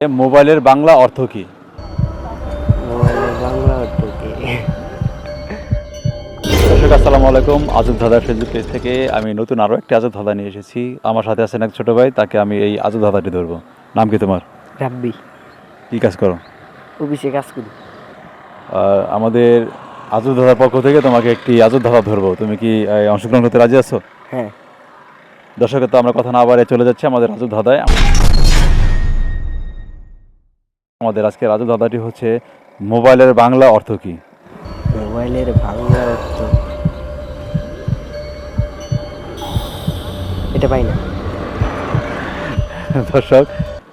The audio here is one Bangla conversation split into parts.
মোবাইলের বাংলা অর্থ কি? মোবাইলের বাংলা অর্থ কি? দর্শক আসসালামু আলাইকুম। আজব ধাঁধার ফেসবুক পেজ থেকে আমি নতুন আরও একটি আজব ধাঁধা নিয়ে এসেছি। আমার সাথে আছেন এক ছোটো ভাই, তাকে আমি এই আজব ধাঁধাটি ধরবো। নাম কি তোমার? রাব্বি। কী কাজ করো? অফিসে কাজ করি। আমাদের আজব ধাঁধার পক্ষ থেকে তোমাকে একটি আজব ধাঁধা ধরবো। তুমি কি অংশগ্রহণ করতে রাজি আছো? হ্যাঁ। দর্শকের তো আমরা কথা না বাড়িয়ে চলে যাচ্ছি আমাদের আজব ধাঁধায়। আমাদের আজকের আজব ধাঁধাটি হচ্ছে মোবাইলের বাংলা অর্থ কি? মোবাইলের বাংলা অর্থ এটা পাই না। দর্শক,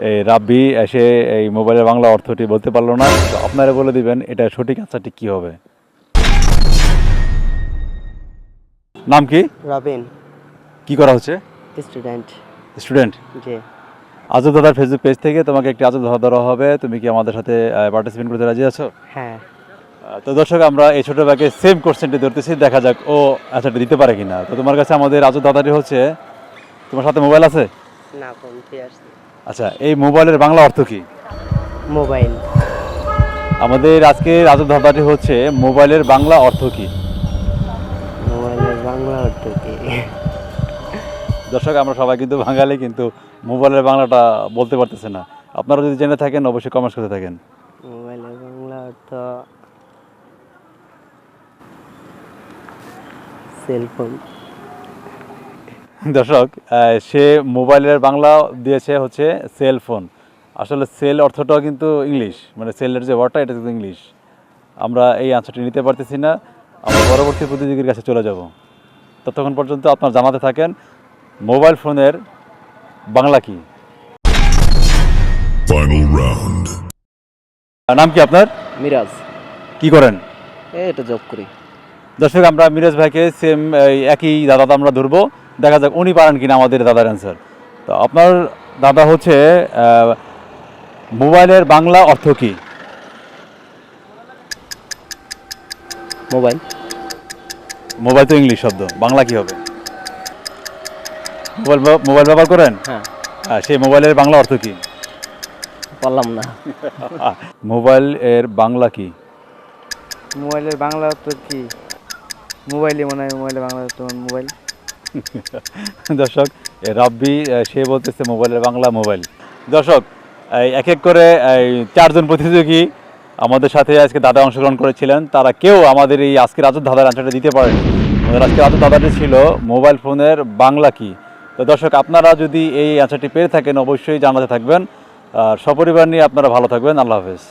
এই রাব্বি এসে এই মোবাইলের বাংলা অর্থটি বলতে পারলো না, তো আপনারা বলে দিবেন এটা সঠিক আনসারটি কী হবে। নাম কি? রাবেন। কি করা হচ্ছে? স্টুডেন্ট। স্টুডেন্ট। জি। আজব দাদার ফেসবুক পেজ থেকে তোমাকে একটি আজব ধাঁধা ধরা হবে। তুমি কি আমাদের সাথে পার্টিসিপেট করতে রাজি আছো? হ্যাঁ। তো দর্শক, আমরা এই ছোটো ভাইকে সেম কোশ্চেনটি ধরতেছি, দেখা যাক ও আনসারটি দিতে পারে কিনা। তো তোমার কাছে আমাদের আজব ধাঁধাটি হচ্ছে, তোমার সাথে মোবাইল আছে? না, ফোনতে আসছে। আচ্ছা, এই মোবাইলের বাংলা অর্থ কি? মোবাইল। আমাদের আজকের আজব ধাঁধাটি হচ্ছে মোবাইলের বাংলা অর্থ কি? মোবাইলের বাংলা অর্থ কি? দর্শক, আমরা সবাই কিন্তু বাঙালি, কিন্তু মোবাইলের বাংলাটা বলতে পারতেছে না। আপনারা যদি জেনে থাকেন অবশ্যই কমেন্টস করতে থাকেন। মোবাইলের বাংলা অর্থ সেলফোন। দর্শক, সে মোবাইলের বাংলা দিয়েছে হচ্ছে সেল ফোন। আসলে সেল অর্থটাও কিন্তু ইংলিশ, মানে সেলের যে ওয়ার্ডটা এটা কিন্তু ইংলিশ। আমরা এই আনসারটি নিতে পারতেছি না। আমরা পরবর্তী প্রতিযোগীর কাছে চলে যাব। ততক্ষণ পর্যন্ত আপনারা জানাতে থাকেন মোবাইল ফোনের বাংলা কি। নাম কি আপনার? মিরাজ। কি করেন? এটা জব করি। দর্শক, আমরা মিরাজ ভাইকে সেম একই দাদা আমরা ধরবো, দেখা যাক উনি পারেন কিনা আমাদের দাদার অ্যান্সার। তো আপনার দাদা হচ্ছে মোবাইলের বাংলা অর্থ কি? মোবাইল। মোবাইল তো ইংলিশ শব্দ, বাংলা কি হবে? মোবাইল ব্যবহার করেন? হ্যাঁ। সেই মোবাইলের বাংলা অর্থ কি? পারলাম না। মোবাইল এর বাংলা কি? মোবাইলের বাংলা অর্থ কি? মোবাইলে মনে হয় মোবাইলের বাংলা অর্থ মোবাইল। দর্শক, রাব্বি সে বলতেছে মোবাইলের বাংলা মোবাইল। দর্শক, এক এক করে চারজন প্রতিযোগী আমাদের সাথে আজকে দাদা অংশগ্রহণ করেছিলেন, তারা কেউ আমাদের এই আজকের আজব ধাঁধার আনসারটা দিতে পারেনি। আমাদের আজকের আজব ধাঁধাটি ছিল মোবাইল ফোনের বাংলা কি। তো দর্শক, আপনারা যদি এই আনসারটি পেয়ে থাকেন অবশ্যই জানাতে থাকবেন। আর সপরিবার নিয়ে আপনারা ভালো থাকবেন। আল্লাহ হাফেজ।